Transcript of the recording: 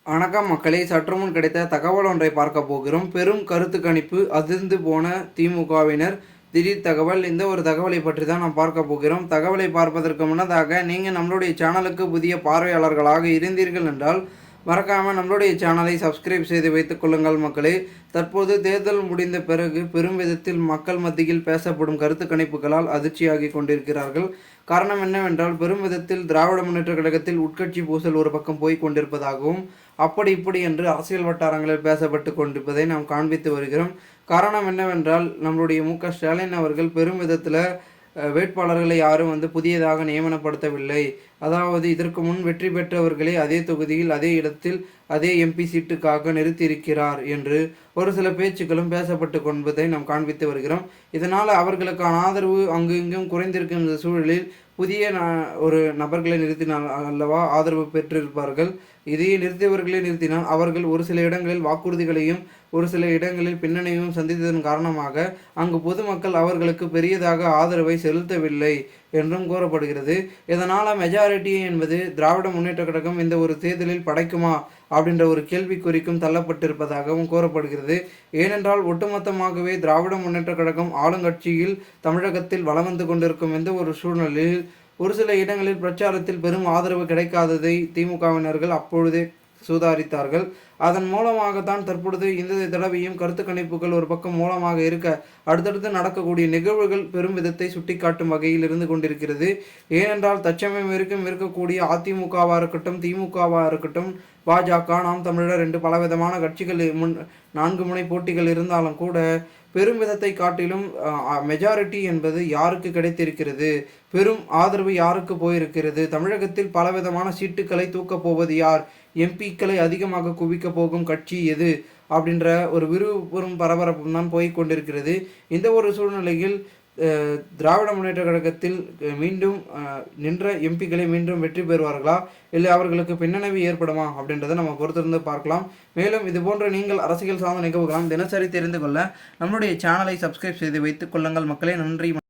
வணக்கம் மக்களே, சற்று முன் கிடைத்த தகவல் ஒன்றை பார்க்க போகிறோம். பெரும் கருத்து கணிப்பு, அதிர்ந்து போன திமுகவினர். திடீர் தகவல். இந்த ஒரு தகவலை பற்றி தான் நாம் பார்க்க போகிறோம். தகவலை பார்ப்பதற்கு முன்னதாக நீங்கள் நம்மளுடைய சேனலுக்கு புதிய பார்வையாளர்களாக இருந்தீர்கள் என்றால் மறக்காமல் நம்மளுடைய சேனலை சப்ஸ்கிரைப் செய்து வைத்துக் கொள்ளுங்கள் மக்களே. தற்போது தேர்தல் முடிந்த பிறகு பெரும் விதத்தில் மக்கள் மத்தியில் பேசப்படும் கருத்து கணிப்புகளால் அதிர்ச்சியாகி கொண்டிருக்கிறார்கள். காரணம் என்னவென்றால், பெரும் விதத்தில் திராவிட முன்னேற்ற கழகத்தில் உட்கட்சி பூசல் ஒரு பக்கம் போய் கொண்டிருப்பதாகவும் அப்படி இப்படி என்று அரசியல் வட்டாரங்களில் பேசப்பட்டு கொண்டிருப்பதை நாம் காண்பித்து வருகிறோம். காரணம் என்னவென்றால், நம்மளுடைய மு.க.ஸ்டாலின் அவர்கள் பெரும் விதத்தில் வேட்பாளர்களை யாரும் புதியதாக நியமனப்படுத்தவில்லை. அதாவது இதற்கு முன் வெற்றி பெற்றவர்களே அதே தொகுதியில் அதே இடத்தில் அதே எம்பி சீட்டுக்காக நிறுத்தியிருக்கிறார் என்று ஒரு சில பேச்சுக்களும் பேசப்பட்டு கொண்டதை நாம் காண்பித்து வருகிறோம். இதனால் அவர்களுக்கான ஆதரவு அங்கு இங்கும் குறைந்திருக்கின்ற சூழலில் புதிய ஒரு நபர்களை நிறுத்தினால் அல்லவா ஆதரவு பெற்றிருப்பார்கள். இதையே நிறுத்தியவர்களே நிறுத்தினால் அவர்கள் ஒரு சில இடங்களில் வாக்குறுதிகளையும் ஒரு சில இடங்களில் பின்னணியும் சந்தித்ததன் காரணமாக அங்கு பொதுமக்கள் அவர்களுக்கு பெரியதாக ஆதரவை செலுத்தவில்லை என்றும் கூறப்படுகிறது. இதனால் மெஜாரிட்டி என்பது திராவிட முன்னேற்ற கழகம் இந்த ஒரு தேர்தலில் படைக்குமா அப்படின்ற ஒரு கேள்விக்குறிக்கும் தள்ளப்பட்டிருப்பதாகவும் கூறப்படுகிறது. ஏனென்றால் ஒட்டுமொத்தமாகவே திராவிட முன்னேற்ற கழகம் ஆளுங்கட்சியில் தமிழகத்தில் வலம் வந்து கொண்டிருக்கும் இந்த ஒரு சூழ்நிலையில் ஒரு சில இடங்களில் பிரச்சாரத்தில் பெரும் ஆதரவு கிடைக்காததை திமுகவினர்கள் அப்பொழுதே சுதாரித்தார்கள். அதன் மூலமாகத்தான் தற்பொழுது இந்த தடவையும் கருத்து கணிப்புகள் ஒரு பக்கம் மூலமாக இருக்க அடுத்தடுத்து நடக்கக்கூடிய நிகழ்வுகள் பெரும் விதத்தை சுட்டிக்காட்டும் வகையில் இருந்து கொண்டிருக்கிறது. ஏனென்றால் தற்சமயம் இருக்கக்கூடிய அதிமுகவாக இருக்கட்டும், திமுகவாக இருக்கட்டும், பாஜக, நாம் தமிழர் என்று பலவிதமான கட்சிகள் 4 முனை போட்டிகள் இருந்தாலும் கூட பெரும் விதத்தை காட்டிலும் மெஜாரிட்டி என்பது யாருக்கு கிடைத்திருக்கிறது, பெரும் ஆதரவு யாருக்கு போயிருக்கிறது, தமிழகத்தில் பலவிதமான சீட்டுக்களை தூக்கப் போவது யார், எம்பிக்களை அதிகமாக குவிக்க போகும் கட்சி எது அப்படின்ற ஒரு விறுவிறுப்பும் பரபரப்பும் தான் போய் கொண்டிருக்கிறது. இந்த ஒரு சூழ்நிலையில் திராவிட முன்னேற்ற கழகத்தில் மீண்டும் நின்ற எம்பிக்களை மீண்டும் வெற்றி பெறுவார்களா, இல்லை அவர்களுக்கு பின்னடைவு ஏற்படுமா அப்படின்றத நம்ம பொறுத்திருந்து பார்க்கலாம். மேலும் இதுபோன்ற நீங்கள் அரசியல் சார்ந்த நிகழ்வுகளாம் தினசரி தெரிந்து கொள்ள நம்முடைய சேனலை சப்ஸ்கிரைப் செய்து வைத்துக் கொள்ளுங்கள் மக்களே. நன்றி.